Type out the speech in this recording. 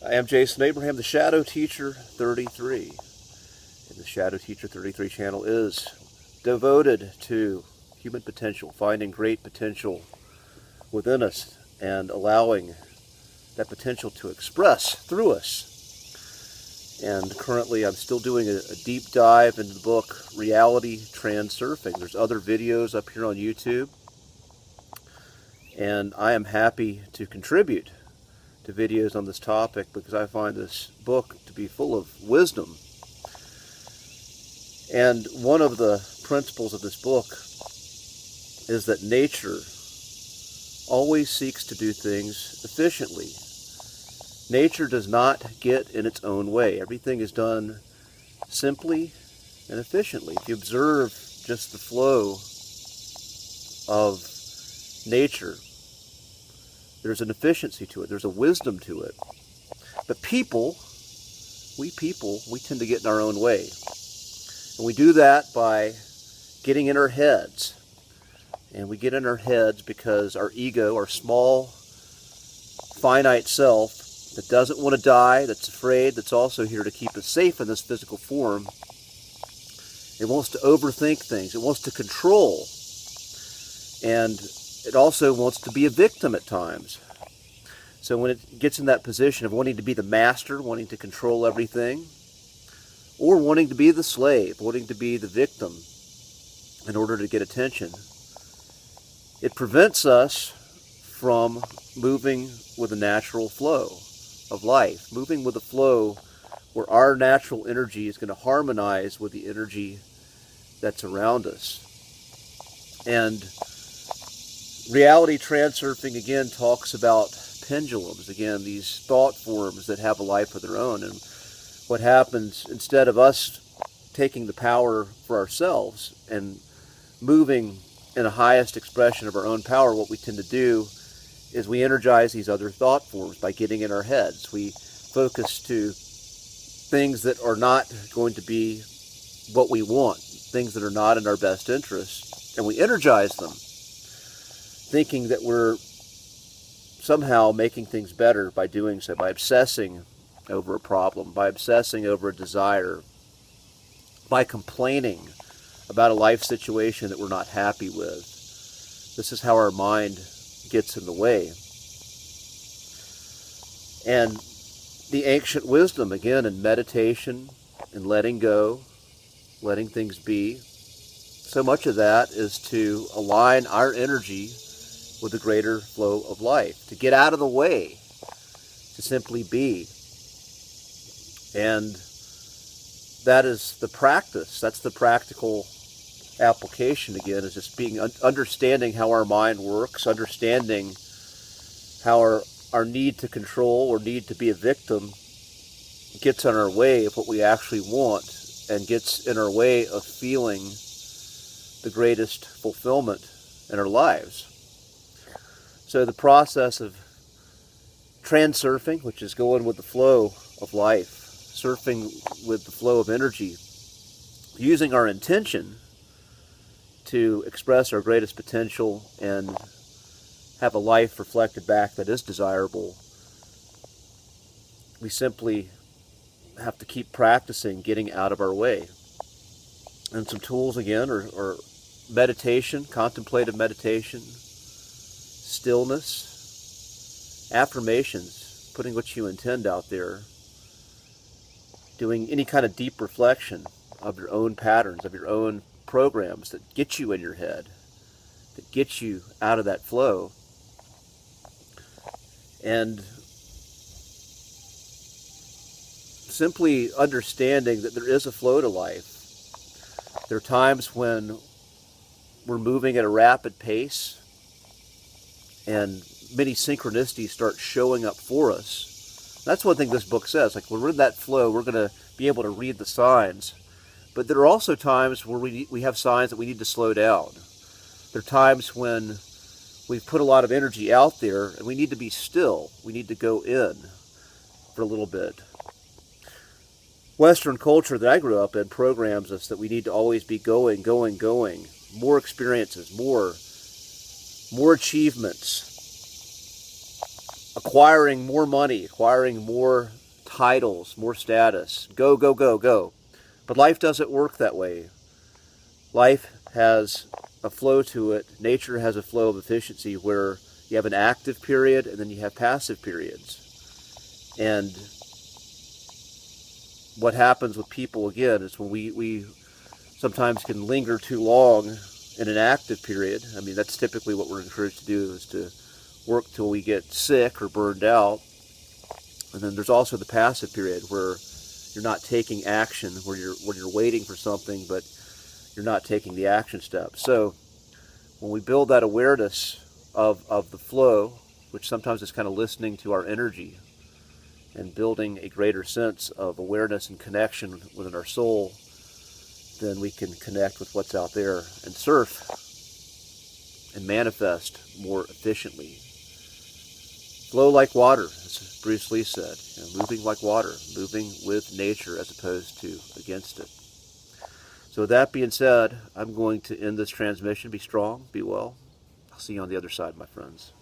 I am Jason Abraham, the Shadow Teacher 33. And the Shadow Teacher 33 channel is devoted to human potential, finding great potential within us and allowing that potential to express through us. And currently I'm still doing a deep dive into the book Reality Transurfing. There's other videos up here on YouTube, and I am happy to contribute to videos on this topic because I find this book to be full of wisdom. And one of the principles of this book is that nature always seeks to do things efficiently. Nature does not get in its own way. Everything is done simply and efficiently. If you observe just the flow of nature, there's an efficiency to it. There's a wisdom to it. But we tend to get in our own way. And we do that by getting in our heads. And we get in our heads because our ego, our small, finite self that doesn't want to die, that's afraid, that's also here to keep us safe in this physical form, it wants to overthink things. It wants to control. And it also wants to be a victim at times. So when it gets in that position of wanting to be the master, wanting to control everything, or wanting to be the slave, wanting to be the victim in order to get attention, it prevents us from moving with a natural flow of life, moving with a flow where our natural energy is going to harmonize with the energy that's around us. And Reality Transurfing again talks about pendulums, again, these thought forms that have a life of their own. And what happens, instead of us taking the power for ourselves and moving in the highest expression of our own power, what we tend to do is we energize these other thought forms by getting in our heads. We focus to things that are not going to be what we want, things that are not in our best interest, and we energize them, thinking that we're somehow making things better by doing so, by obsessing over a problem, by obsessing over a desire, by complaining about a life situation that we're not happy with. This is how our mind gets in the way. And the ancient wisdom, again, in meditation and letting go, letting things be, so much of that is to align our energy with the greater flow of life, to get out of the way, to simply be. And that is the practice. That's the practical application, again, is just being understanding how our mind works, understanding how our need to control or need to be a victim gets in our way of what we actually want and gets in our way of feeling the greatest fulfillment in our lives. So the process of transurfing, which is going with the flow of life, surfing with the flow of energy, using our intention to express our greatest potential and have a life reflected back that is desirable, we simply have to keep practicing getting out of our way. And some tools, again, are meditation, contemplative meditation, stillness, affirmations, putting what you intend out there, doing any kind of deep reflection of your own patterns, of your own programs that get you in your head, that get you out of that flow. And simply understanding that there is a flow to life. There are times when we're moving at a rapid pace and many synchronicities start showing up for us. That's one thing this book says. Like, when we're in that flow, we're going to be able to read the signs. But there are also times where we have signs that we need to slow down. There are times when we've put a lot of energy out there and we need to be still. We need to go in for a little bit. Western culture that I grew up in programs us that we need to always be going. More experiences, more achievements. acquiring more money, acquiring more titles, more status. Go, go, go, go. But life doesn't work that way. Life has a flow to it. Nature has a flow of efficiency where you have an active period and then you have passive periods. And what happens with people, again, is when we sometimes can linger too long in an active period. I mean, that's typically what we're encouraged to do, is to work till we get sick or burned out. And then there's also the passive period where you're not taking action, where you're waiting for something, but you're not taking the action step. So when we build that awareness of the flow, which sometimes is kind of listening to our energy and building a greater sense of awareness and connection within our soul, then we can connect with what's out there and surf and manifest more efficiently. Flow like water, as Bruce Lee said, moving like water, moving with nature as opposed to against it. So with that being said, I'm going to end this transmission. Be strong, be well. I'll see you on the other side, my friends.